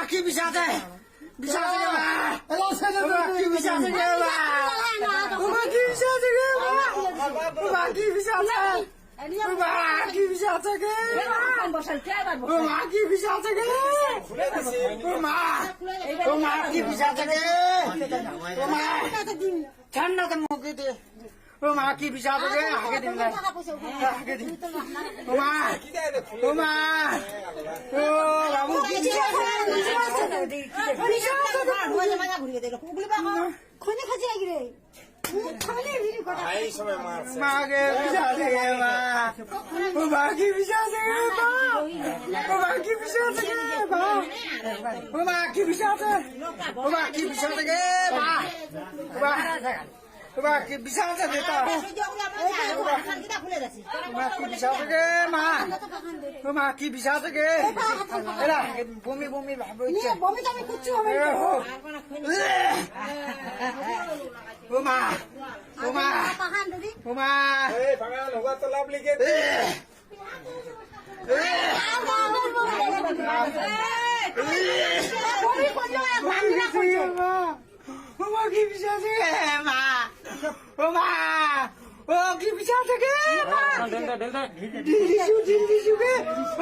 কি বিষাতে বিষাতে গে মা কি বিষাতে গে মা কি বিষাতে গে মা কি বিষাতে কি বিষাতে গে মা কি বিষাতে গে মা কি বিষাতে গে ঠান্ডাতে মুখে দে মা কি বিষাতে গে আগে দিন আগে দিন মা ও বাবু কি মাকে বিষাতে গে মা কি বিষাতে গে মা কি বিষাতে গে মা কি বিষাতে কি বিষাতে গে মা কি বিষাতে দেতা কি বিষাতে গে মা কি বিষাতে গে এরা বমি বমি ভাব হচ্ছে বমি তো আমি করছি মা এই ভাঙা লগা তো লাভ লিখে দে কি বিষাতে গে মা ও কি বিষাতে গে দিশু গে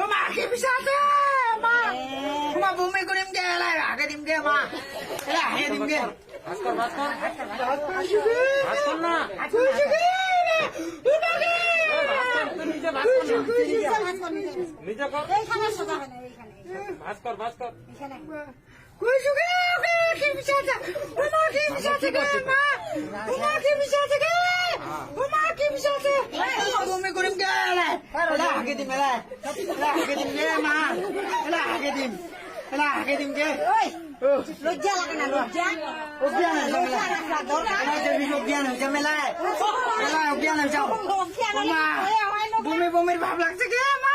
মা কি বিষাতে মা বমি করিম গে আগে দিম গে মা আগে দিম গে বমি করিম গে আগে দিম আগে দিম গে মা আগে দিম আগে দিম গে লজ্জা লাগে না লজ্জা অজ্ঞান মেলায় অজ্ঞান হয়ে যাও বমি বমির ভাব লাগছে গে মা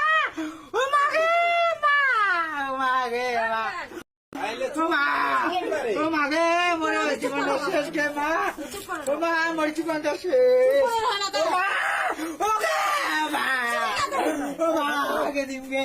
মাগে মরে জীবন শেষ গে মা মরে জীবন শেষ আগে দিম গে